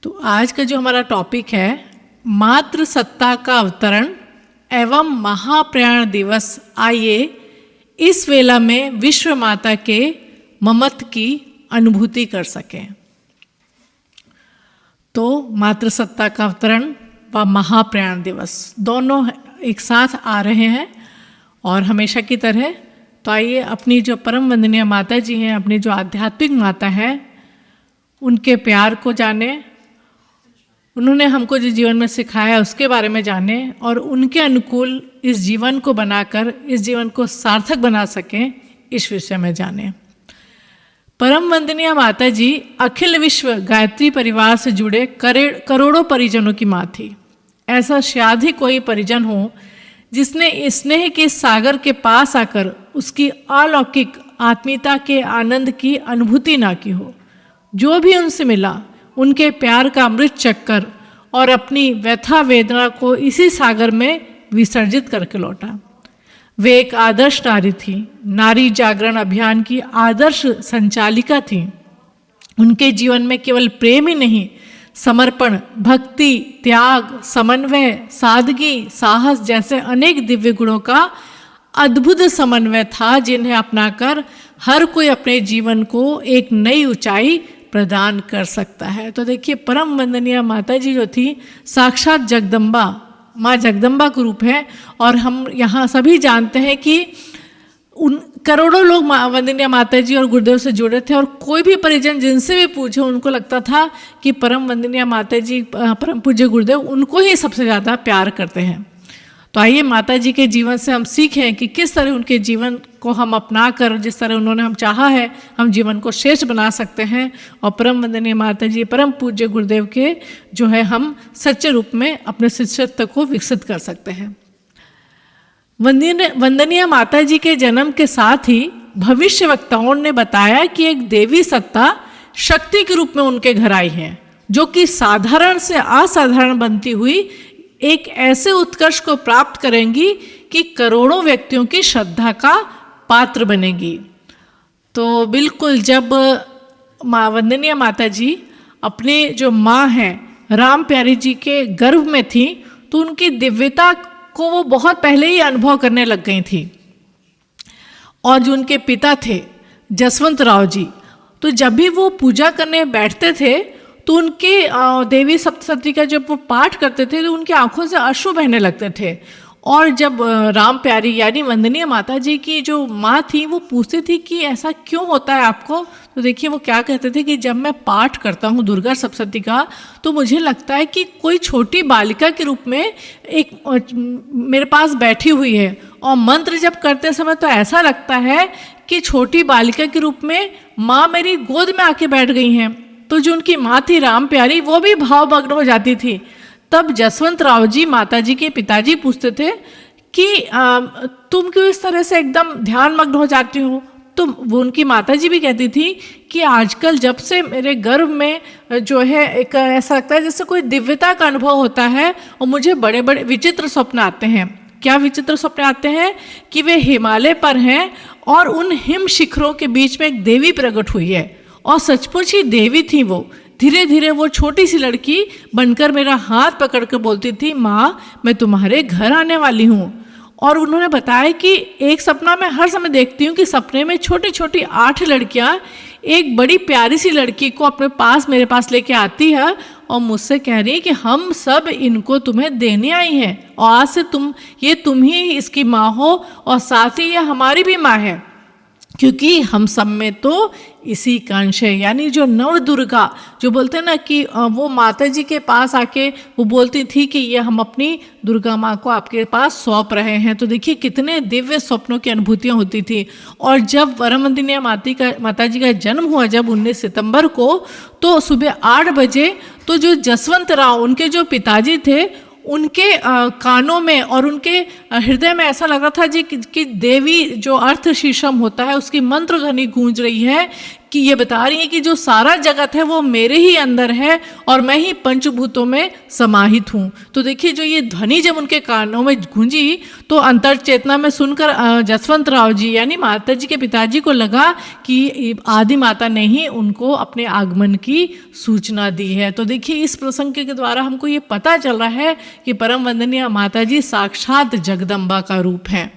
तो आज का जो हमारा टॉपिक है मातृ सत्ता का अवतरण एवं महाप्रयाण दिवस। आइए इस वेला में विश्व माता के ममत्व की अनुभूति कर सकें। तो मातृ सत्ता का अवतरण व महाप्रयाण दिवस दोनों एक साथ आ रहे हैं और हमेशा की तरह तो आइए अपनी जो परम वंदनीय माता जी हैं, अपनी जो आध्यात्मिक माता है, उनके प्यार को जाने, उन्होंने हमको जो जीवन में सिखाया उसके बारे में जाने और उनके अनुकूल इस जीवन को बनाकर इस जीवन को सार्थक बना सकें, इस विषय में जाने। परम वंदनीय माता जी अखिल विश्व गायत्री परिवार से जुड़े करोड़ों परिजनों की माँ थी। ऐसा शायद ही कोई परिजन हो जिसने स्नेह के सागर के पास आकर उसकी अलौकिक आत्मीयता के आनंद की अनुभूति ना की हो। जो भी उनसे मिला उनके प्यार का अमृत चक्कर और अपनी व्यथा वेदना को इसी सागर में विसर्जित करके लौटा। वे एक आदर्श नारी थी, नारी जागरण अभियान की आदर्श संचालिका थी। उनके जीवन में केवल प्रेम ही नहीं, समर्पण, भक्ति, त्याग, समन्वय, सादगी, साहस जैसे अनेक दिव्य गुणों का अद्भुत समन्वय था, जिन्हें अपनाकर हर कोई अपने जीवन को एक नई ऊंचाई प्रदान कर सकता है। तो देखिए, परम वंदनीय माता जी जो थी साक्षात जगदम्बा, माँ जगदम्बा का रूप है। और हम यहाँ सभी जानते हैं कि उन करोड़ों लोग वंदनीय माता जी और गुरुदेव से जुड़े थे और कोई भी परिजन जिनसे भी पूछे उनको लगता था कि परम वंदनीय माता जी, परम पूज्य गुरुदेव उनको ही सबसे ज़्यादा प्यार करते हैं। तो आइए माता जी के जीवन से हम सीखें कि किस तरह उनके जीवन को हम अपना कर, जिस तरह उन्होंने हम चाहा है, हम जीवन को श्रेष्ठ बना सकते हैं और परम वंदनीय माता जी, परम पूज्य गुरुदेव के जो है हम सच्चे रूप में अपने शिष्यत्व को विकसित कर सकते हैं। वंदनीय माता जी के जन्म के साथ ही भविष्यवक्ताओं ने बताया कि एक देवी सत्ता शक्ति के रूप में उनके घर आई है, जो कि साधारण से असाधारण बनती हुई एक ऐसे उत्कर्ष को प्राप्त करेंगी कि करोड़ों व्यक्तियों की श्रद्धा का पात्र बनेगी। तो बिल्कुल जब वंदनीय माता जी अपने जो माँ हैं राम प्यारी जी के गर्भ में थी, तो उनकी दिव्यता को वो बहुत पहले ही अनुभव करने लग गई थी। और जो उनके पिता थे जसवंत राव जी, तो जब भी वो पूजा करने बैठते थे तो उनके देवी सप्तशती का जब वो पाठ करते थे तो उनकी आंखों से अश्रु बहने लगते थे। और जब राम प्यारी यानी वंदनीय माता जी की जो माँ थी वो पूछती थी कि ऐसा क्यों होता है आपको, तो देखिए वो क्या कहते थे कि जब मैं पाठ करता हूँ दुर्गा सप्तशती का तो मुझे लगता है कि कोई छोटी बालिका के रूप में एक मेरे पास बैठी हुई है, और मंत्र जब करते समय तो ऐसा लगता है कि छोटी बालिका के रूप में माँ मेरी गोद में आके बैठ गई हैं। तो जो उनकी माँ थी राम प्यारी, वो भी भावमग्न हो जाती थी। तब जसवंत राव जी माता जी के पिताजी पूछते थे कि तुम क्यों इस तरह से एकदम ध्यान मग्न हो जाती हो। तो वो उनकी माता जी भी कहती थी कि आजकल जब से मेरे गर्भ में जो है एक ऐसा लगता है जैसे कोई दिव्यता का अनुभव होता है और मुझे बड़े बड़े विचित्र स्वप्न आते हैं। क्या विचित्र स्वप्न आते हैं कि वे हिमालय पर हैं और उन हिम शिखरों के बीच में एक देवी प्रकट हुई है, और सचमुच ही देवी थी वो। धीरे धीरे वो छोटी सी लड़की बनकर मेरा हाथ पकड़ कर बोलती थी, माँ मैं तुम्हारे घर आने वाली हूँ। और उन्होंने बताया कि एक सपना मैं हर समय देखती हूँ कि सपने में छोटी छोटी 8 लड़कियाँ एक बड़ी प्यारी सी लड़की को अपने पास मेरे पास लेके आती है और मुझसे कह रही है कि हम सब इनको तुम्हें देने आई हैं और आज से तुम ही इसकी माँ हो और साथ ही ये हमारी भी माँ है, क्योंकि हम सब में तो इसी का अंश है। यानी जो नव दुर्गा जो बोलते हैं ना कि वो माता जी के पास आके वो बोलती थी कि ये हम अपनी दुर्गा माँ को आपके पास सौंप रहे हैं। तो देखिए कितने दिव्य स्वप्नों की अनुभूतियाँ होती थी। और जब परम वंदनीय माता जी का जन्म हुआ जब 19 सितंबर को, तो सुबह 8 बजे तो जो जसवंत राव उनके जो पिताजी थे उनके कानों में और उनके हृदय में ऐसा लग रहा था जी कि देवी जो अर्थ शीर्षम होता है उसकी मंत्र ध्वनि गूंज रही है कि ये बता रही हैं कि जो सारा जगत है वो मेरे ही अंदर है और मैं ही पंचभूतों में समाहित हूँ। तो देखिए जो ये ध्वनि जब उनके कानों में गूंजी तो अंतर चेतना में सुनकर जसवंत राव जी यानी माता जी के पिताजी को लगा कि आदि माता ने ही उनको अपने आगमन की सूचना दी है। तो देखिए इस प्रसंग के द्वारा हमको ये पता चल रहा है कि परम वंदनीय माता जी साक्षात जगदम्बा का रूप है।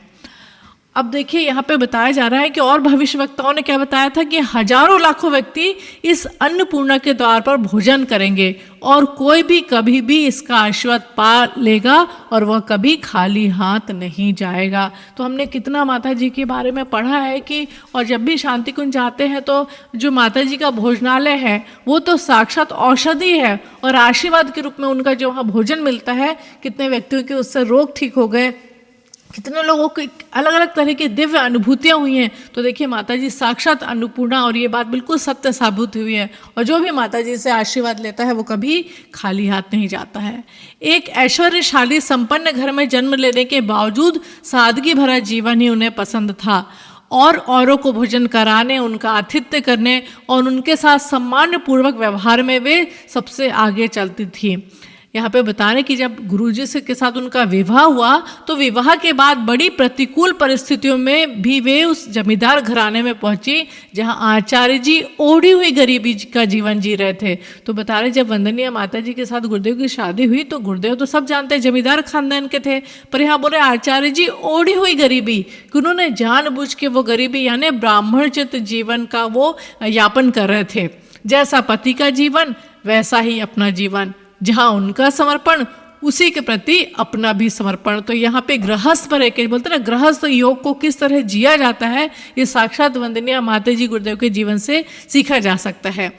अब देखिए यहाँ पे बताया जा रहा है कि और भविष्यवक्ताओं ने क्या बताया था कि हजारों लाखों व्यक्ति इस अन्नपूर्णा के द्वार पर भोजन करेंगे और कोई भी कभी भी इसका आशीर्वाद पा लेगा और वह कभी खाली हाथ नहीं जाएगा। तो हमने कितना माता जी के बारे में पढ़ा है कि और जब भी शांति कुंज जाते हैं तो जो माता जी का भोजनालय है वो तो साक्षात औषधि है और आशीर्वाद के रूप में उनका जो वहाँ भोजन मिलता है, कितने व्यक्तियों के उससे रोग ठीक हो गए, कितने लोगों को अलग अलग तरह की दिव्य अनुभूतियाँ हुई हैं। तो देखिए माता जी साक्षात अन्नपूर्णा और ये बात बिल्कुल सत्य साबित हुई है और जो भी माता जी से आशीर्वाद लेता है वो कभी खाली हाथ नहीं जाता है। एक ऐश्वर्यशाली संपन्न घर में जन्म लेने के बावजूद सादगी भरा जीवन ही उन्हें पसंद था और औरों को भोजन कराने, उनका आतिथ्य करने और उनके साथ सम्मानपूर्वक व्यवहार में वे सबसे आगे चलती थी। यहाँ पे बता रहे कि जब गुरुजी से के साथ उनका विवाह हुआ तो विवाह के बाद बड़ी प्रतिकूल परिस्थितियों में भी वे उस जमींदार घराने में पहुंची जहाँ आचार्य जी ओढ़ी हुई गरीबी का जीवन जी रहे थे। तो बता रहे जब वंदनीय माता जी के साथ गुरुदेव की शादी हुई तो गुरुदेव तो सब जानते हैं जमींदार खानदान के थे, पर यहाँ बोले आचार्य जी ओढ़ी हुई गरीबी कि उन्होंने जानबूझ के वो गरीबी यानी ब्राह्मणचित जीवन का वो यापन कर रहे थे। जैसा पति का जीवन वैसा ही अपना जीवन, जहाँ उनका समर्पण उसी के प्रति अपना भी समर्पण। तो यहाँ पे गृहस्थ पर एक बोलते ना गृहस्थ योग को किस तरह जिया जाता है ये साक्षात वंदनीय माता जी गुरुदेव के जीवन से सीखा जा सकता है।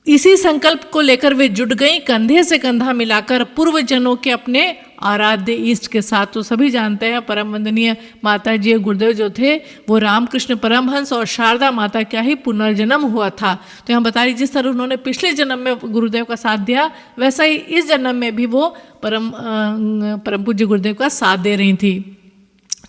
इसी संकल्प को लेकर वे जुट गई कंधे से कंधा मिलाकर पूर्व जनों के अपने आराध्य इष्ट के साथ। तो सभी जानते हैं परम वंदनीय माता जी गुरुदेव जो थे वो रामकृष्ण परमहंस और शारदा माता का ही पुनर्जन्म हुआ था। तो यहाँ बता रही जिस तरह उन्होंने पिछले जन्म में गुरुदेव का साथ दिया वैसा ही इस जन्म में भी वो परम पूज्य गुरुदेव का साथ दे रही थी।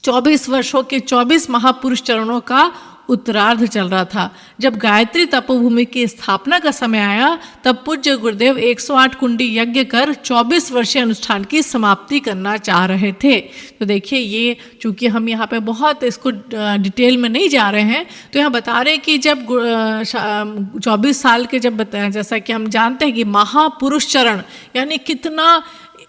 24 वर्षों के 24 महापुरुष चरणों का उत्तरार्ध चल रहा था। जब गायत्री तपोभूमि की स्थापना का समय आया तब पूज्य गुरुदेव 108 कुंडी यज्ञ कर 24 वर्षीय अनुष्ठान की समाप्ति करना चाह रहे थे। तो देखिए ये चूंकि हम यहाँ पे बहुत इसको डिटेल में नहीं जा रहे हैं तो यहाँ बता रहे हैं कि जब 24 साल के जब बताया जैसा कि हम जानते हैं कि महापुरुष चरण यानी कितना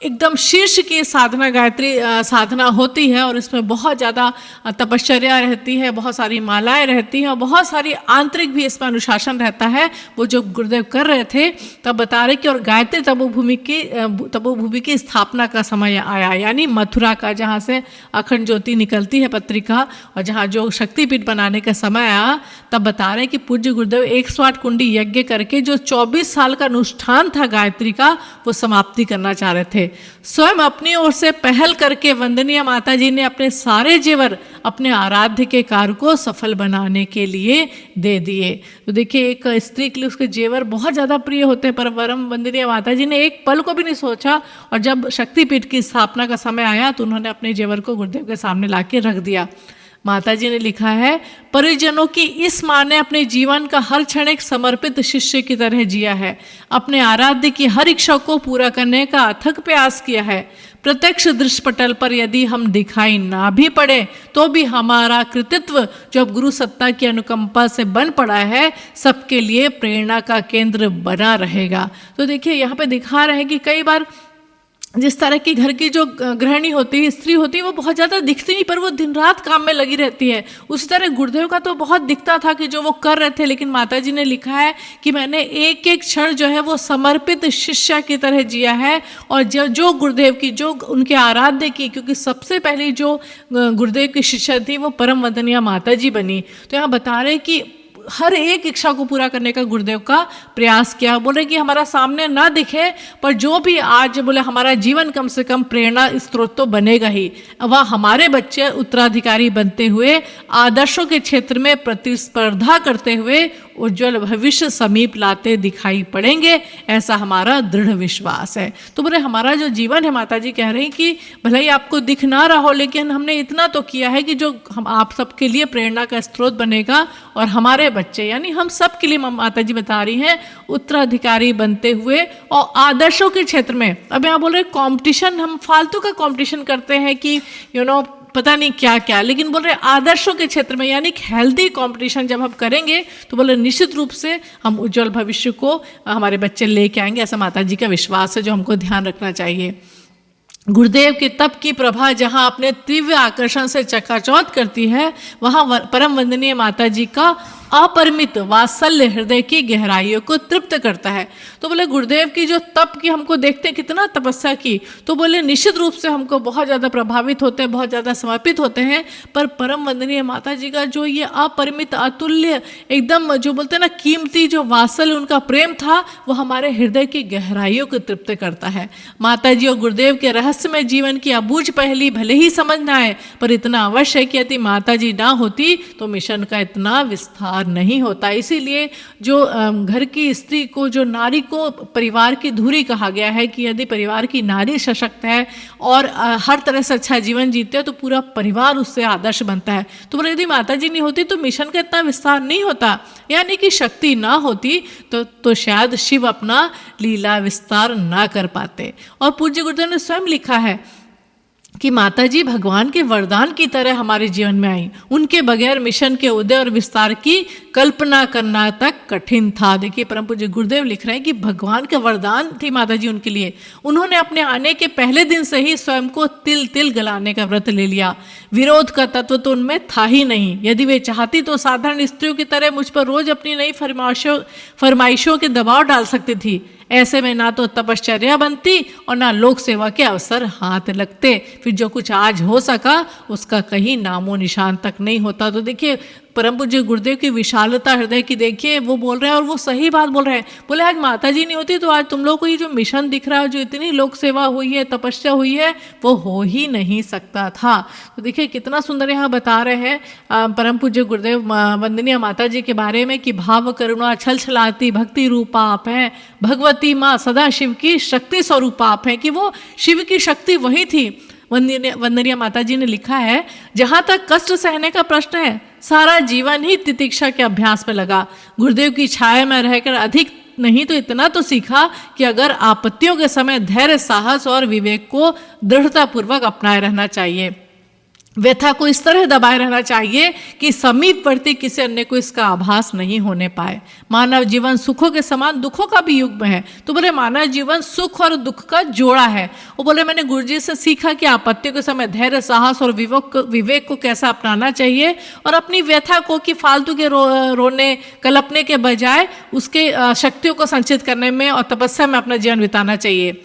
एकदम शीर्ष की साधना गायत्री साधना होती है और इसमें बहुत ज़्यादा तपश्चर्या रहती है, बहुत सारी मालाएं रहती हैं और बहुत सारी आंतरिक भी इसमें अनुशासन रहता है। वो जो गुरुदेव कर रहे थे तब बता रहे कि और गायत्री तपोभूमि की स्थापना का समय आया यानी मथुरा का जहाँ से अखंड ज्योति निकलती है पत्रिका और जहाँ जो शक्तिपीठ बनाने का समय आया तब बता रहे कि पूज्य गुरुदेव 108 कुंडी यज्ञ करके जो 24 साल का अनुष्ठान था गायत्री का वो समाप्ति करना चाह रहे थे। स्वयं अपनी ओर से पहल करके वंदनीय माता जी ने अपने सारे जेवर अपने आराध्य के कार्य को सफल बनाने के लिए दे दिए। तो देखिए एक स्त्री के लिए उसके जेवर बहुत ज़्यादा प्रिय होते हैं पर परम वंदनीय माता जी ने एक पल को भी नहीं सोचा और जब शक्तिपीठ की स्थापना का समय आया तो उन्होंने अपने जेवर को गुरुदेव के सामने ला के रख दिया। माता जी ने लिखा है परिजनों की इस माँ ने अपने जीवन का हर क्षण एक समर्पित शिष्य की तरह जिया है, अपने आराध्य की हर इच्छा को पूरा करने का अथक प्रयास किया है। प्रत्यक्ष दृष्टपटल पर यदि हम दिखाई ना भी पड़े तो भी हमारा कृतित्व जो अब गुरु सत्ता की अनुकंपा से बन पड़ा है सबके लिए प्रेरणा का केंद्र बना रहेगा। तो देखिए यहाँ पे दिखा रहे हैं कि कई बार जिस तरह की घर की जो गृहिणी होती है स्त्री होती है वो बहुत ज़्यादा दिखती नहीं पर वो दिन रात काम में लगी रहती है। उसी तरह गुरुदेव का तो बहुत दिखता था कि जो वो कर रहे थे लेकिन माता जी ने लिखा है कि मैंने एक एक क्षण जो है वो समर्पित शिष्या की तरह जिया है और जो गुरुदेव की जो उनके आराध्य की क्योंकि सबसे पहले जो गुरुदेव की शिष्या थी वो परम वंदनीय माता जी बनी। तो यहाँ बता रहे कि हर एक इच्छा को पूरा करने का गुरुदेव का प्रयास किया। बोले कि हमारा सामने ना दिखे पर जो भी आज बोले हमारा जीवन कम से कम प्रेरणा स्रोत तो बनेगा ही। वह हमारे बच्चे उत्तराधिकारी बनते हुए आदर्शों के क्षेत्र में प्रतिस्पर्धा करते हुए उज्जवल भविष्य समीप लाते दिखाई पड़ेंगे, ऐसा हमारा दृढ़ विश्वास है। तो बोले हमारा जो जीवन है, माता जी कह रही हैं कि भले ही आपको दिख ना रहा हो, लेकिन हमने इतना तो किया है कि जो हम आप सबके लिए प्रेरणा का स्रोत बनेगा और हमारे बच्चे यानी हम सब के लिए माता जी बता रही हैं उत्तराधिकारी बनते हुए। और आदर्शों के क्षेत्र में अब यहाँ बोल रहे कंपटीशन, हम फालतू का कंपटीशन करते हैं कि पता नहीं क्या क्या, लेकिन बोल रहे आदर्शों के क्षेत्र में यानी हेल्दी कंपटीशन जब हम करेंगे तो बोले निश्चित रूप से हम उज्जवल भविष्य को हमारे बच्चे लेके आएंगे, ऐसा माता जी का विश्वास है जो हमको ध्यान रखना चाहिए। गुरुदेव के तप की प्रभा जहाँ अपने तीव्र आकर्षण से चकाचौंध करती है, वहाँ परम वंदनीय माता जी का अपरिमित वात्सल्य हृदय की गहराइयों को तृप्त करता है। तो बोले गुरुदेव की जो तप की हमको देखते हैं कितना तपस्या की, तो बोले निश्चित रूप से हमको बहुत ज़्यादा प्रभावित होते हैं, बहुत ज़्यादा समर्पित होते हैं। पर परम वंदनीय माता जी का जो ये अपरिमित अतुल्य एकदम जो बोलते हैं ना कीमती जो वात्सल्य उनका प्रेम था, वो हमारे हृदय की गहराइयों को तृप्त करता है। माता जी और गुरुदेव के रहस्यमय जीवन की अबूझ पहली भले ही समझ ना आए, पर इतना अवश्य है कि यदि माता जी ना होती तो मिशन का इतना विस्तार नहीं होता। इसीलिए जो घर की स्त्री को, जो नारी को परिवार की धुरी कहा गया है कि यदि परिवार की नारी सशक्त है और हर तरह से अच्छा जीवन जीते हैं तो पूरा परिवार उससे आदर्श बनता है। तो बोले यदि माता जी नहीं होती तो मिशन का इतना विस्तार नहीं होता, यानी कि शक्ति ना होती तो शायद शिव अपना लीला विस्तार ना कर पाते। और पूज्य गुरुदेव ने स्वयं लिखा है कि माता जी भगवान के वरदान की तरह हमारे जीवन में आई, उनके बगैर मिशन के उदय और विस्तार की कल्पना करना तक कठिन था। देखिए परम पूज्य गुरुदेव लिख रहे हैं कि भगवान का वरदान थी माता जी उनके लिए। उन्होंने अपने आने के पहले दिन से ही स्वयं को तिल तिल गलाने का व्रत ले लिया। विरोध का तत्व तो उनमें था ही नहीं। यदि वे चाहती तो साधारण स्त्रियों की तरह मुझ पर रोज अपनी नई फरमाइशों के दबाव डाल सकती थी। ऐसे में ना तो तपश्चर्या बनती और ना लोक सेवा के अवसर हाथ लगते। फिर जो कुछ आज हो सका उसका कहीं नामो निशान तक नहीं होता। तो देखिए परम पूज्य गुरुदेव की विशालता हृदय की देखिए, वो बोल रहे हैं और वो सही बात बोल रहे हैं। बोले आज माता जी नहीं होती तो आज तुम लोग को ये जो मिशन दिख रहा है, जो इतनी लोक सेवा हुई है, तपस्या हुई है, वो हो ही नहीं सकता था। तो देखिए कितना सुंदर यहाँ बता रहे हैं परम पूज्य गुरुदेव वंदनीय माता जी के बारे में कि भाव करुणा छल छलाती भक्ति रूपा आप हैं, भगवती माँ सदा शिव की शक्ति स्वरूप आप हैं, कि वो शिव की शक्ति वही थी। वंदनीय माता जी ने लिखा है जहाँ तक कष्ट सहने का प्रश्न है, सारा जीवन ही तितिक्षा के अभ्यास में लगा। गुरुदेव की छाया में रहकर अधिक नहीं तो इतना तो सीखा कि अगर आपत्तियों के समय धैर्य, साहस और विवेक को दृढ़तापूर्वक अपनाए रहना चाहिए। व्यथा को इस तरह दबाए रहना चाहिए कि समीपवर्ती किसी अन्य को इसका आभास नहीं होने पाए। मानव जीवन सुखों के समान दुखों का भी युग में है। तो बोले मानव जीवन सुख और दुख का जोड़ा है। वो बोले मैंने गुरुजी से सीखा कि आपत्तियों के समय धैर्य, साहस और विवेक को कैसा अपनाना चाहिए और अपनी व्यथा को कि फालतू के रोने कलपने के बजाय उसके शक्तियों को संचित करने में और तपस्या में अपना जीवन बिताना चाहिए।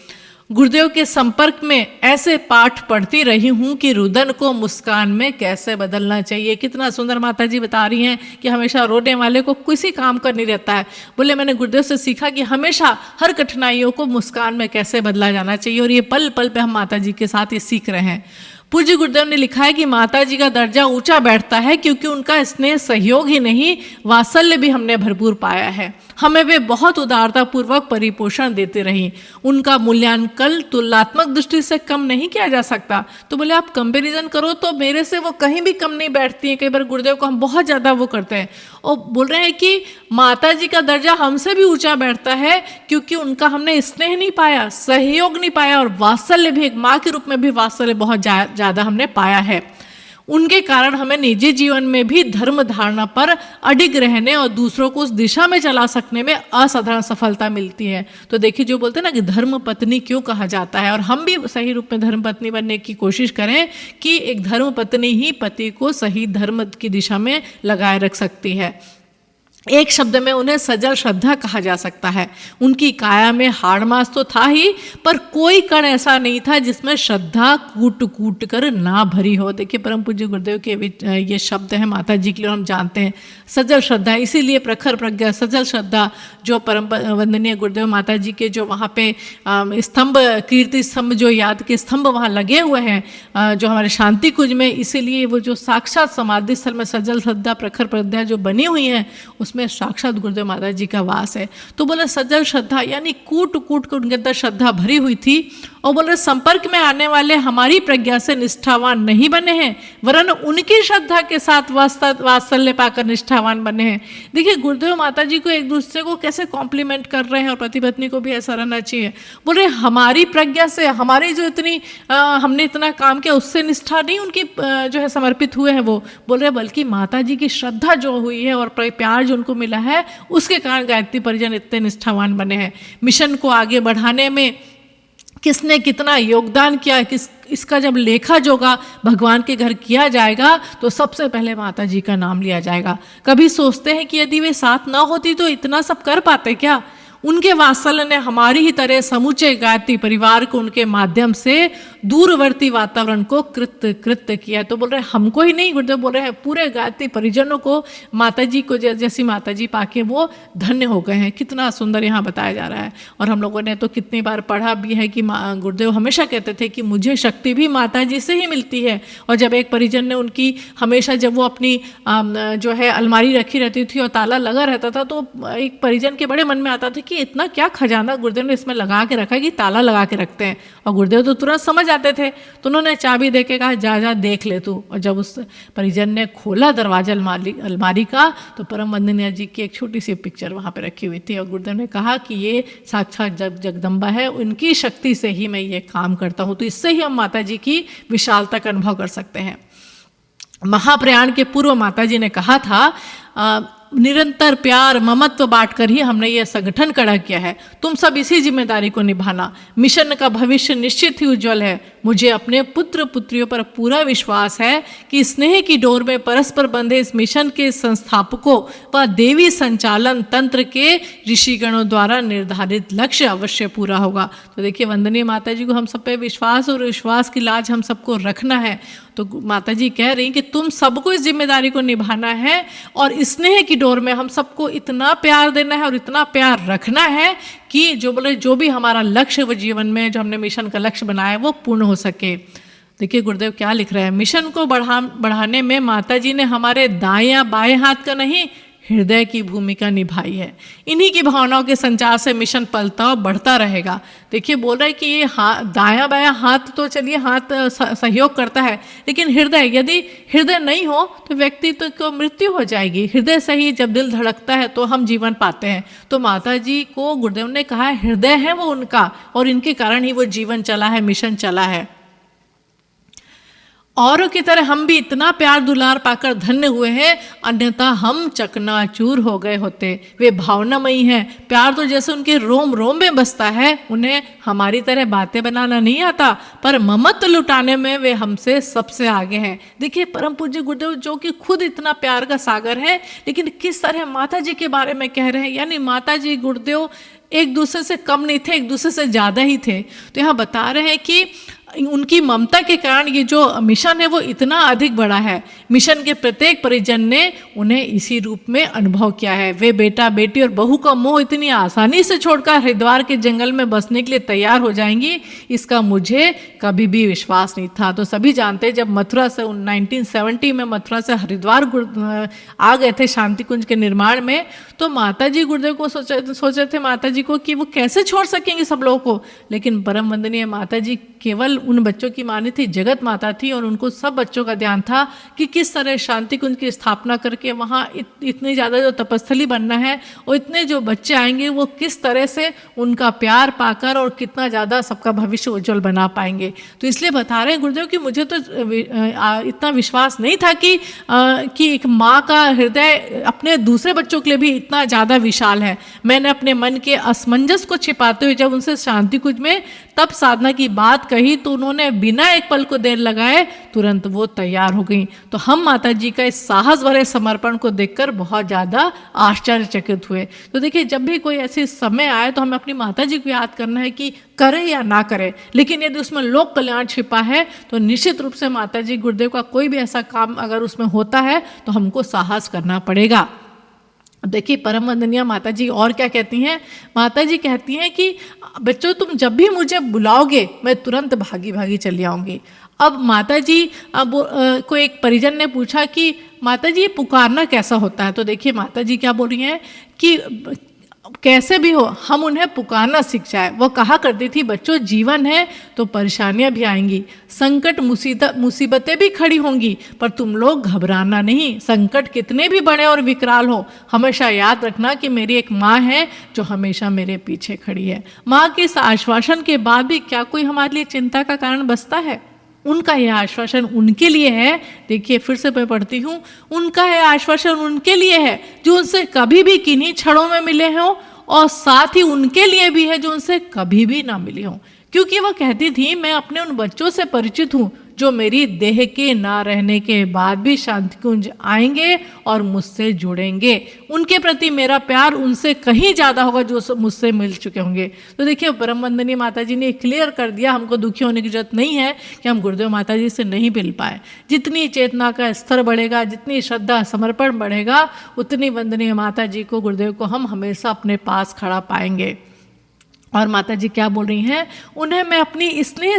गुरुदेव के संपर्क में ऐसे पाठ पढ़ती रही हूँ कि रुदन को मुस्कान में कैसे बदलना चाहिए। कितना सुंदर माता जी बता रही हैं कि हमेशा रोने वाले को किसी काम का नहीं रहता है। बोले मैंने गुरुदेव से सीखा कि हमेशा हर कठिनाइयों को मुस्कान में कैसे बदला जाना चाहिए और ये पल पल पे हम माता जी के साथ ये सीख रहे हैं। पूज्य गुरुदेव ने लिखा है कि माता जी का दर्जा ऊंचा बैठता है क्योंकि उनका स्नेह सहयोग ही नहीं वात्सल्य भी हमने भरपूर पाया है। हमें वे बहुत उदारता पूर्वक परिपोषण देते रही। उनका मूल्यांकन तुलनात्मक दृष्टि से कम नहीं किया जा सकता। तो बोले आप कंपैरिजन करो तो मेरे से वो कहीं भी कम नहीं बैठती हैं। कई बार गुरुदेव को हम बहुत ज़्यादा वो करते हैं और बोल रहे हैं कि माता जी का दर्जा हमसे भी ऊंचा बैठता है क्योंकि उनका हमने स्नेह नहीं पाया, सहयोग नहीं पाया और वात्सल्य भी, एक माँ के रूप में भी वात्सल्य बहुत ज़्यादा हमने पाया है। उनके कारण हमें निजी जीवन में भी धर्म धारणा पर अडिग रहने और दूसरों को उस दिशा में चला सकने में असाधारण सफलता मिलती है। तो देखिए जो बोलते हैं ना कि धर्म पत्नी क्यों कहा जाता है, और हम भी सही रूप में धर्म पत्नी बनने की कोशिश करें कि एक धर्म पत्नी ही पति को सही धर्म की दिशा में लगाए रख सकती है। एक शब्द में उन्हें सजल श्रद्धा कहा जा सकता है। उनकी काया में हाड़ मास तो था ही, पर कोई कण ऐसा नहीं था जिसमें श्रद्धा कूट कूट कर ना भरी हो। देखिए परम पूज्य गुरुदेव के ये शब्द हैं माता जी के लिए, हम जानते हैं सजल श्रद्धा, इसीलिए प्रखर प्रज्ञा सजल श्रद्धा जो परम वंदनीय गुरुदेव माता जी के जो वहाँ पे स्तंभ, कीर्ति स्तंभ, जो याद के स्तंभ वहाँ लगे हुए हैं जो हमारे शांति कुंज में, इसीलिए वो जो साक्षात समाधि स्थल में सजल श्रद्धा प्रखर प्रज्ञा जो बनी हुई है उस उसमें साक्षात गुरुदेव महाराज जी का वास है। तो बोले सजल श्रद्धा, यानी कूट कूट कर उनके अंदर श्रद्धा भरी हुई थी। और बोले संपर्क में आने वाले हमारी प्रज्ञा से निष्ठावान नहीं बने हैं, वरन उनकी श्रद्धा के साथ वात्सल्य पाकर निष्ठावान बने हैं। देखिए गुरुदेव माता जी को एक दूसरे को कैसे कॉम्प्लीमेंट कर रहे हैं, और पति पत्नी को भी ऐसा रहना चाहिए। बोल रहे हमारी प्रज्ञा से, हमारी जो इतनी हमने इतना काम किया उससे निष्ठा नहीं उनकी जो है समर्पित हुए हैं वो, बोल रहे बल्कि माता जी की श्रद्धा जो हुई है और प्यार जो उनको मिला है उसके कारण गायत्री परिजन इतने निष्ठावान बने हैं। मिशन को आगे बढ़ाने में किसने कितना योगदान किया, इसका जब लेखा जोगा भगवान के घर किया जाएगा तो सबसे पहले माता जी का नाम लिया जाएगा। कभी सोचते हैं कि यदि वे साथ ना होती तो इतना सब कर पाते क्या? उनके वात्सल्य ने हमारी ही तरह समूचे गायत्री परिवार को उनके माध्यम से दूरवर्ती वातावरण को कृत्य किया। तो बोल रहे हमको ही नहीं, गुरुदेव बोल रहे हैं पूरे गायत्री परिजनों को माता जी को जैसी माता जी पाके वो धन्य हो गए हैं। कितना सुंदर यहाँ बताया जा रहा है। और हम लोगों ने तो कितनी बार पढ़ा भी है कि गुरुदेव हमेशा कहते थे कि मुझे शक्ति भी माता जी से ही मिलती है। और जब एक परिजन ने उनकी हमेशा जब वो अपनी जो है अलमारी रखी रहती थी और ताला लगा रहता था, तो एक परिजन के बड़े मन में आता था कि इतना क्या खजाना गुरुदेव ने इसमें लगा के रखा है कि ताला लगा के रखते हैं। और गुरुदेव तो तुरंत समझ आते थे, तो उन्होंने चाबी दे के कहा जा जा देख ले तू। और जब उस परिजन ने खोला दरवाजा अलमारी का, तो परम वंदनीय जी की एक छोटी सी पिक्चर वहाँ पे रखी हुई थी। और गुरुदेव ने कहा कि ये साक्षात जगदम्बा है, उनकी शक्ति से ही मैं ये काम करता हूँ। तो इससे ही हम माता जी की विशालता का अनुभव कर सकते हैं। महाप्रयाण के पूर्व माता जी ने कहा था निरंतर प्यार ममत्व बांटकर ही हमने ये संगठन खड़ा किया है, तुम सब इसी जिम्मेदारी को निभाना। मिशन का भविष्य निश्चित ही उज्जवल है। मुझे अपने पुत्र पुत्रियों पर पूरा विश्वास है कि स्नेह की डोर में परस्पर बंधे इस मिशन के संस्थापकों व देवी संचालन तंत्र के ऋषिगणों द्वारा निर्धारित लक्ष्य अवश्य पूरा होगा। तो देखिए वंदनीय माता जी को हम सब पे विश्वास और विश्वास की लाज हम सबको रखना है। तो माता जी कह रही कि तुम सबको इस जिम्मेदारी को निभाना है और स्नेह की डोर में हम सबको इतना प्यार देना है और इतना प्यार रखना है कि जो भी हमारा लक्ष्य वो जीवन में जो हमने मिशन का लक्ष्य बनाया है वो पूर्ण हो सके। देखिए गुरुदेव क्या लिख रहे हैं, मिशन को बढ़ाने में माता जी ने हमारे दाएं बाएं हाथ का नहीं हृदय की भूमिका निभाई है। इन्हीं की भावनाओं के संचार से मिशन पलता और बढ़ता रहेगा। देखिए बोल रहे हैं कि ये दायां बायां हाथ तो चलिए हाथ सहयोग करता है, लेकिन हृदय, यदि हृदय नहीं हो तो व्यक्ति को मृत्यु हो जाएगी। हृदय से ही जब दिल धड़कता है तो हम जीवन पाते हैं। तो माता जी को गुरुदेव ने कहा हृदय है वो उनका, और इनके कारण ही वो जीवन चला है, मिशन चला है। औरों की तरह हम भी इतना प्यार दुलार पाकर धन्य हुए हैं, अन्यथा हम चकनाचूर हो गए होते। वे भावनामयी हैं, प्यार तो जैसे उनके रोम रोम में बसता है। उन्हें हमारी तरह बातें बनाना नहीं आता, पर ममत्व लुटाने में वे हमसे सबसे आगे हैं। देखिए परम पूज्य गुरुदेव जो कि खुद इतना प्यार का सागर है, लेकिन किस तरह माता जी के बारे में कह रहे हैं। यानी माता जी गुरुदेव एक दूसरे से कम नहीं थे, एक दूसरे से ज़्यादा ही थे। तो यहाँ बता रहे हैं कि उनकी ममता के कारण ये जो मिशन है वो इतना अधिक बड़ा है। मिशन के प्रत्येक परिजन ने उन्हें इसी रूप में अनुभव किया है। वे बेटा बेटी और बहू का मोह इतनी आसानी से छोड़कर हरिद्वार के जंगल में बसने के लिए तैयार हो जाएंगी, इसका मुझे कभी भी विश्वास नहीं था। तो सभी जानते हैं जब मथुरा से 1970 में मथुरा से हरिद्वार आ गए थे शांति कुंज के निर्माण में, तो माता जी गुरुदेव को सोचे थे माता जी को कि वो कैसे छोड़ सकेंगे सब लोगों को। लेकिन परम वंदनीय माता जी केवल उन बच्चों की माँ थी, जगत माता थी, और उनको सब बच्चों का ध्यान था कि किस तरह शांति कुंज की स्थापना करके वहाँ इतनी ज़्यादा जो तपस्थली बनना है और इतने जो बच्चे आएंगे वो किस तरह से उनका प्यार पाकर और कितना ज़्यादा सबका भविष्य उज्जवल बना पाएंगे। तो इसलिए बता रहे हैं गुरुदेव कि मुझे तो इतना विश्वास नहीं था कि एक माँ का हृदय अपने दूसरे बच्चों के लिए भी इतना ज़्यादा विशाल है। मैंने अपने मन के असमंजस को छिपाते हुए जब उनसे शांति कुंज में तब साधना की बात कही तो उन्होंने बिना एक पल को देर लगाए तुरंत वो तैयार हो गई। तो हम माता जी का इस साहस भरे समर्पण को देखकर बहुत ज़्यादा आश्चर्यचकित हुए। तो देखिए जब भी कोई ऐसे समय आए तो हमें अपनी माता जी को याद करना है कि करे या ना करे, लेकिन यदि उसमें लोक कल्याण छिपा है तो निश्चित रूप से माता जी गुरुदेव का कोई भी ऐसा काम अगर उसमें होता है तो हमको साहस करना पड़ेगा। देखिए परम वंदनीय माता जी और क्या कहती हैं। माता जी कहती हैं कि बच्चों तुम जब भी मुझे बुलाओगे मैं तुरंत भागी भागी चली आऊँगी। अब माता जी को एक परिजन ने पूछा कि माता जी ये पुकारना कैसा होता है, तो देखिए माता जी क्या बोल रही हैं कि कैसे भी हो हम उन्हें पुकारना सीख जाए। वो कहा करती थी, बच्चों जीवन है तो परेशानियां भी आएंगी, संकट मुसीबतें भी खड़ी होंगी, पर तुम लोग घबराना नहीं। संकट कितने भी बड़े और विकराल हो, हमेशा याद रखना कि मेरी एक माँ है जो हमेशा मेरे पीछे खड़ी है। माँ के इस आश्वासन के बाद भी क्या कोई हमारे लिए चिंता का कारण बचता है? उनका यह आश्वासन उनके लिए है। देखिए फिर से मैं पढ़ती हूँ, उनका यह आश्वासन उनके लिए है जो उनसे कभी भी किन्हीं क्षणों में मिले हों, और साथ ही उनके लिए भी है जो उनसे कभी भी ना मिली हों। क्योंकि वह कहती थी, मैं अपने उन बच्चों से परिचित हूँ जो मेरी देह के ना रहने के बाद भी शांति कुंज आएंगे और मुझसे जुड़ेंगे। उनके प्रति मेरा प्यार उनसे कहीं ज़्यादा होगा जो मुझसे मिल चुके होंगे। तो देखिए परम वंदनीय माता जी ने क्लियर कर दिया, हमको दुखी होने की जरूरत नहीं है कि हम गुरुदेव माता जी से नहीं मिल पाए। जितनी चेतना का स्तर बढ़ेगा, जितनी श्रद्धा समर्पण बढ़ेगा, उतनी वंदनीय माता जी को, गुरुदेव को हम हमेशा अपने पास खड़ा पाएंगे। और माता जी क्या बोल रही हैं, उन्हें मैं अपनी स्नेह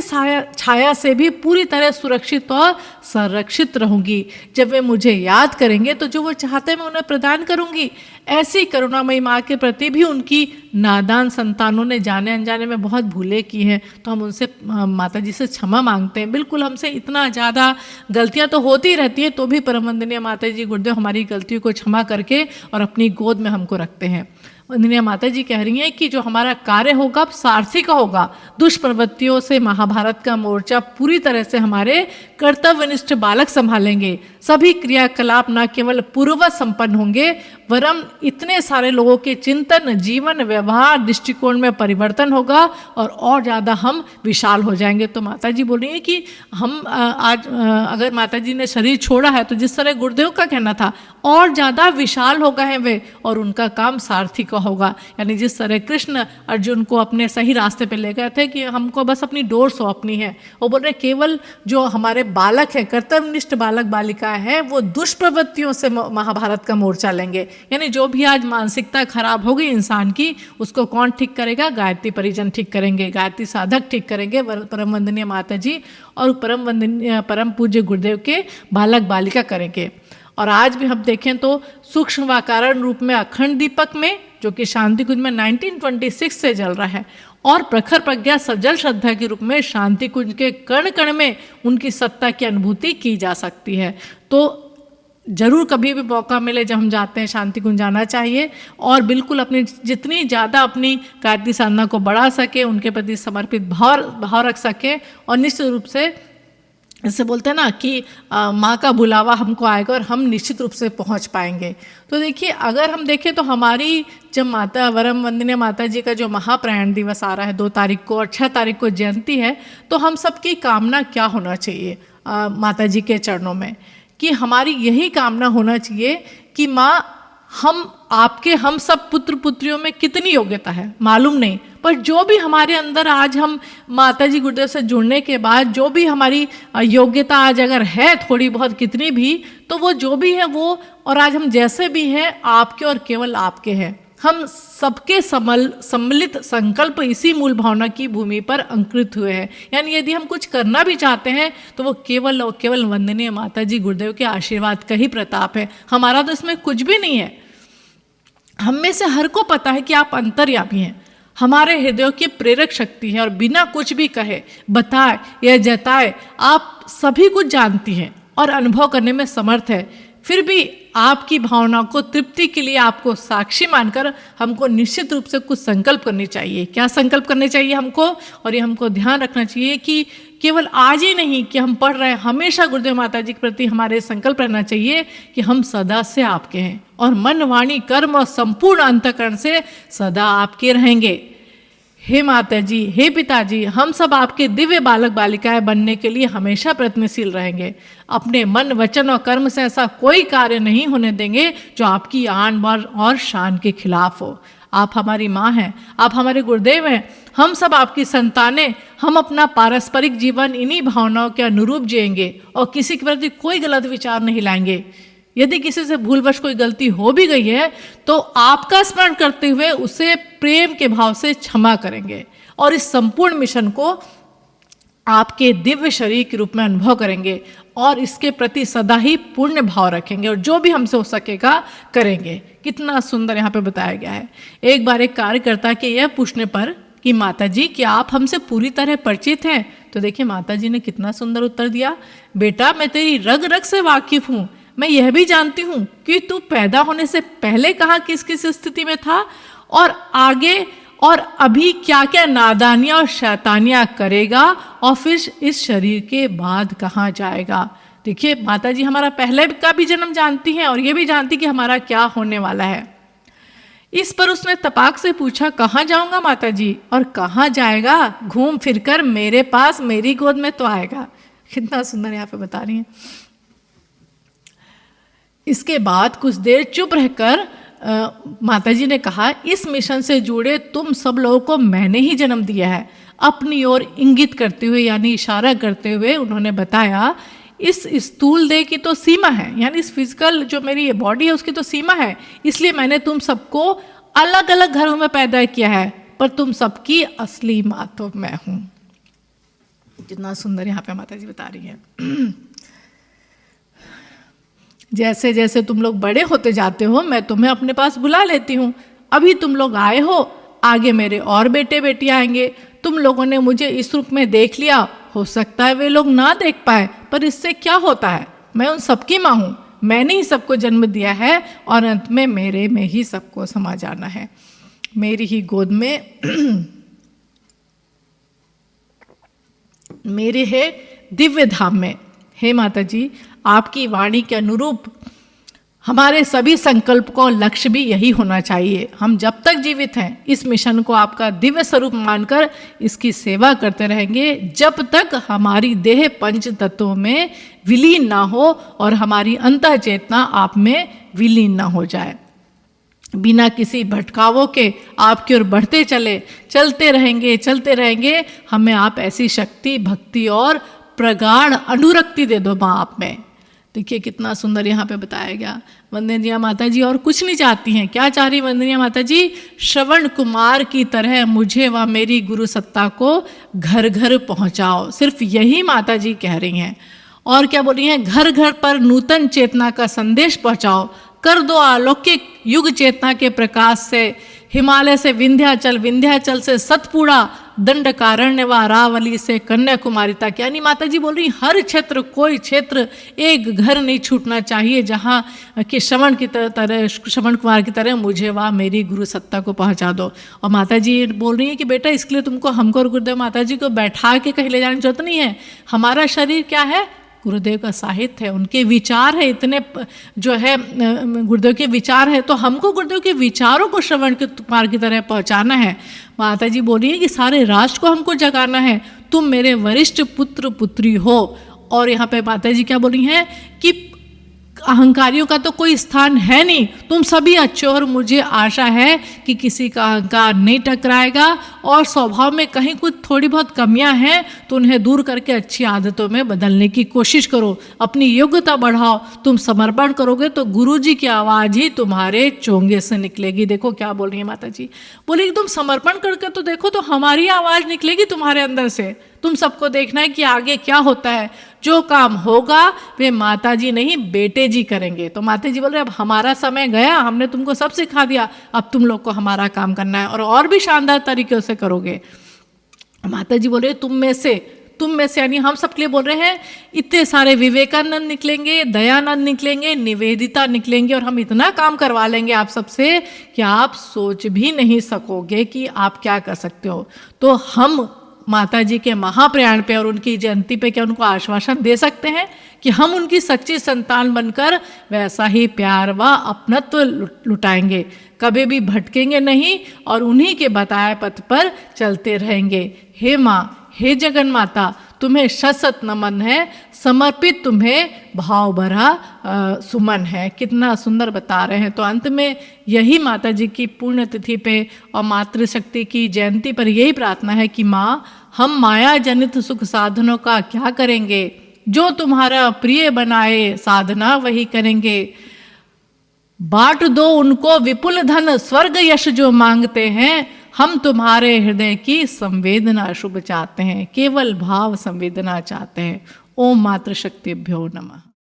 छाया से भी पूरी तरह सुरक्षित और संरक्षित रहूंगी। जब वे मुझे याद करेंगे तो जो वो चाहते हैं मैं उन्हें प्रदान करूंगी। ऐसी करुणामयी माँ के प्रति भी उनकी नादान संतानों ने जाने अनजाने में बहुत भूलें की हैं, तो हम उनसे माता जी से क्षमा मांगते हैं। बिल्कुल हमसे इतना ज़्यादा गलतियाँ तो होती रहती हैं, तो भी परम वंदनीय माता जी गुरुदेव हमारी गलतियों को क्षमा करके और अपनी गोद में हमको रखते हैं। वंदनीय माता जी कह रही हैं कि जो हमारा कार्य होगा अब सारथी का होगा। दुष्प्रवृत्तियों से महाभारत का मोर्चा पूरी तरह से हमारे कर्तव्यनिष्ठ बालक संभालेंगे। सभी क्रियाकलाप न केवल पूर्ववत संपन्न होंगे, वरम इतने सारे लोगों के चिंतन, जीवन, व्यवहार, दृष्टिकोण में परिवर्तन होगा और ज़्यादा हम विशाल हो जाएंगे। तो माता जी बोल रही हैं कि हम आज अगर माता जी ने शरीर छोड़ा है तो जिस तरह गुरुदेव का कहना था, और ज़्यादा विशाल हो गए हैं वे, और उनका काम सारथी का होगा। यानी जिस तरह कृष्ण अर्जुन को अपने सही रास्ते पे ले गए थे कि हमको बस अपनी डोर सौंपनी है, वो बोल रहे केवल जो हमारे बालक हैं, कर्तव्यनिष्ठ बालक बालिका है, वो दुष्प्रवृत्तियों से महाभारत का मोर्चा लेंगे। यानी जो भी आज मानसिकता खराब हो गई इंसान की, उसको कौन ठीक करेगा? गायत्री परिजन ठीक करेंगे, गायत्री साधक ठीक करेंगे, परम वंदनीय माता जी और परम पूज्य गुरुदेव के बालक बालिका करेंगे। और आज भी हम देखें तो सूक्ष्म व कारण रूप में अखंड दीपक में, जो कि शांति कुंज में 1926 से जल रहा है, और प्रखर प्रज्ञा सजल श्रद्धा के रूप में शांति कुंज के कण कण में उनकी सत्ता की अनुभूति की जा सकती है। तो जरूर कभी भी मौका मिले जब हम जाते हैं शांति कुंज जाना चाहिए, और बिल्कुल अपनी जितनी ज़्यादा अपनी गायत्री साधना को बढ़ा सके, उनके प्रति समर्पित भाव रख सके, और निश्चित रूप से जैसे बोलते हैं ना कि माँ का बुलावा हमको आएगा और हम निश्चित रूप से पहुँच पाएंगे। तो देखिए अगर हम देखें तो हमारी जब माता परम वंदनीय माता जी का जो महाप्रयाण दिवस आ रहा है 2 तारीख को और 6 तारीख को जयंती है, तो हम सबकी कामना क्या होना चाहिए माता जी के चरणों में, कि हमारी यही कामना होना चाहिए कि माँ हम सब पुत्र पुत्रियों में कितनी योग्यता है मालूम नहीं, पर जो भी हमारे अंदर आज हम माता जी गुरुदेव से जुड़ने के बाद जो भी हमारी योग्यता आज अगर है थोड़ी बहुत कितनी भी, तो वो जो भी है वो, और आज हम जैसे भी हैं आपके और केवल आपके हैं। हम सबके सम्मिलित संकल्प इसी मूल भावना की भूमि पर अंकित हुए हैं। यानी यदि हम कुछ करना भी चाहते हैं तो वो केवल और केवल वंदनीय माता जी गुरुदेव के आशीर्वाद का ही प्रताप है। हमारा तो इसमें कुछ भी नहीं है। हम में से हर को पता है कि आप अंतर्यामी हैं, हमारे हृदयों की प्रेरक शक्ति है, और बिना कुछ भी कहे, बताए या जताए आप सभी कुछ जानती हैं और अनुभव करने में समर्थ है। फिर भी आपकी भावनाओं को तृप्ति के लिए आपको साक्षी मानकर हमको निश्चित रूप से कुछ संकल्प करनी चाहिए। क्या संकल्प करने चाहिए हमको? और ये हमको ध्यान रखना चाहिए कि केवल आज ही नहीं कि हम पढ़ रहे हैं, हमेशा गुरुदेव माता जी के प्रति हमारे संकल्प रहना चाहिए कि हम सदा से आपके हैं और मन, वाणी, कर्म और संपूर्ण अंतःकरण से सदा आपके रहेंगे। हे माता जी, हे पिताजी, हम सब आपके दिव्य बालक बालिकाएं बनने के लिए हमेशा प्रयत्नशील रहेंगे। अपने मन, वचन और कर्म से ऐसा कोई कार्य नहीं होने देंगे जो आपकी आन बान और शान के खिलाफ हो। आप हमारी माँ हैं, आप हमारे गुरुदेव हैं, हम सब आपकी संतानें। हम अपना पारस्परिक जीवन इन्हीं भावनाओं के अनुरूप जिएंगे और किसी के प्रति कोई गलत विचार नहीं लाएंगे। यदि किसी से भूलवश कोई गलती हो भी गई है तो आपका स्मरण करते हुए उसे प्रेम के भाव से क्षमा करेंगे और इस संपूर्ण मिशन को आपके दिव्य शरीर के रूप में अनुभव करेंगे और इसके प्रति सदा ही पुण्य भाव रखेंगे और जो भी हमसे हो सकेगा करेंगे। कितना सुंदर यहाँ पे बताया गया है। एक बार एक कार्यकर्ता के यह पूछने पर कि माता जी क्या आप हमसे पूरी तरह परिचित हैं, तो देखिए माता जी ने कितना सुंदर उत्तर दिया, बेटा मैं तेरी रग रग से वाकिफ हूँ, मैं यह भी जानती हूँ कि तू पैदा होने से पहले कहाँ किस किस स्थिति में था और आगे और अभी क्या क्या नादानियाँ और शैतानियाँ करेगा और फिर इस शरीर के बाद कहाँ जाएगा। देखिए माता जी हमारा पहले का भी जन्म जानती हैं और ये भी जानती कि हमारा क्या होने वाला है। इस पर उसने तपाक से पूछा, कहाँ जाऊंगा माता जी, और कहाँ जाएगा, घूम फिर कर मेरे पास मेरी गोद में तो आएगा। कितना सुंदर यहाँ पे बता रही हैं। इसके बाद कुछ देर चुप रहकर माताजी ने कहा, इस मिशन से जुड़े तुम सब लोगों को मैंने ही जन्म दिया है। अपनी ओर इंगित करते हुए यानी इशारा करते हुए उन्होंने बताया, इस स्थूल देह की तो सीमा है, यानी इस फिजिकल जो मेरी बॉडी है उसकी तो सीमा है, इसलिए मैंने तुम सबको अलग अलग घरों में पैदा किया है, पर तुम सबकी असली माँ तो मैं हूँ। कितना सुंदर यहाँ पे माता जी बता रही हैं। जैसे जैसे तुम लोग बड़े होते जाते हो मैं तुम्हें अपने पास बुला लेती हूँ। अभी तुम लोग आए हो, आगे मेरे और बेटे बेटियाँ आएंगे। तुम लोगों ने मुझे इस रूप में देख लिया, हो सकता है वे लोग ना देख पाए, पर इससे क्या होता है, मैं उन सबकी माँ हूँ, मैंने ही सबको जन्म दिया है और अंत में मेरे में ही सबको समा जाना है, मेरी ही गोद में मेरे है दिव्य धाम में। हे माता जी, आपकी वाणी के अनुरूप हमारे सभी संकल्पों लक्ष्य भी यही होना चाहिए। हम जब तक जीवित हैं इस मिशन को आपका दिव्य स्वरूप मानकर इसकी सेवा करते रहेंगे, जब तक हमारी देह पंच तत्वों में विलीन ना हो और हमारी अंतः चेतना आप में विलीन ना हो जाए। बिना किसी भटकावों के आपकी ओर बढ़ते चलते रहेंगे। हमें आप ऐसी शक्ति, भक्ति और प्रगाढ़ अनुरक्ति दे दो माँ आप में। देखिए कितना सुंदर यहाँ पे बताया गया। वंदनीय माता जी और कुछ नहीं चाहती हैं। क्या चाह रही वंदनीय माता जी? श्रवण कुमार की तरह मुझे व मेरी गुरु सत्ता को घर घर पहुँचाओ। सिर्फ यही माता जी कह रही हैं। और क्या बोल रही हैं? घर घर पर नूतन चेतना का संदेश पहुँचाओ, कर दो अलौकिक युग चेतना के प्रकाश से हिमालय से विंध्याचल, विंध्याचल से सतपुड़ा, दंडकारण्य व अरावली से कन्याकुमारी तक। यानी माता जी बोल रही हर क्षेत्र, कोई क्षेत्र, एक घर नहीं छूटना चाहिए जहाँ कि श्रवण कुमार की तरह मुझे व मेरी गुरु सत्ता को पहुँचा दो। और माता जी बोल रही है कि बेटा इसके लिए तुमको हमको और गुरुदेव माता जी को बैठा के कहीं ले जाने की जरूरत नहीं है। हमारा शरीर क्या है? गुरुदेव का साहित्य है, उनके विचार है, इतने जो है गुरुदेव के विचार है, तो हमको गुरुदेव के विचारों को श्रवण कुमार की तरह पहुंचाना है। माता जी बोल रही है कि सारे राष्ट्र को हमको जगाना है। तुम मेरे वरिष्ठ पुत्र पुत्री हो। और यहाँ पे माता जी क्या बोल रही हैं कि अहंकारियों का तो कोई स्थान है नहीं, तुम सभी अच्छे हो और मुझे आशा है कि किसी का अहंकार नहीं टकराएगा और स्वभाव में कहीं कुछ थोड़ी बहुत कमियां हैं तो उन्हें दूर करके अच्छी आदतों में बदलने की कोशिश करो, अपनी योग्यता बढ़ाओ। तुम समर्पण करोगे तो गुरुजी की आवाज़ ही तुम्हारे चोंगे से निकलेगी। देखो क्या बोल रही है माता जी, बोली कि तुम समर्पण करके तो देखो तो हमारी आवाज़ निकलेगी तुम्हारे अंदर से। तुम सबको देखना है कि आगे क्या होता है। जो काम होगा वे माता जी नहीं बेटे जी करेंगे। तो माता जी बोल रहे अब हमारा समय गया, हमने तुमको सब सिखा दिया, अब तुम लोग को हमारा काम करना है और भी शानदार तरीके से करोगे। माता जी बोल रहे तुम में से यानी हम सबके लिए बोल रहे हैं, इतने सारे विवेकानंद निकलेंगे, दयानंद निकलेंगे, निवेदिता निकलेंगे और हम इतना काम करवा लेंगे आप सबसे कि आप सोच भी नहीं सकोगे कि आप क्या कर सकते हो। तो हम माता जी के महाप्रयाण पे और उनकी जयंती पे क्या उनको आश्वासन दे सकते हैं कि हम उनकी सच्ची संतान बनकर वैसा ही प्यार व अपनत्व लुटाएंगे, कभी भी भटकेंगे नहीं और उन्हीं के बताए पथ पर चलते रहेंगे। हे माँ, हे जगन माता, तुम्हें शत शत नमन है, समर्पित तुम्हें भाव भरा सुमन है। कितना सुंदर बता रहे हैं। तो अंत में यही माता जी की पुण्य तिथि पे और मातृशक्ति की जयंती पर यही प्रार्थना है कि माँ, हम माया जनित सुख साधनों का क्या करेंगे, जो तुम्हारा प्रिय बनाए साधना वही करेंगे। बांट दो उनको विपुल धन, स्वर्ग यश जो मांगते हैं, हम तुम्हारे हृदय की संवेदना शुभ चाहते हैं, केवल भाव संवेदना चाहते हैं। ओम मातृशक्तिभ्यो नमः।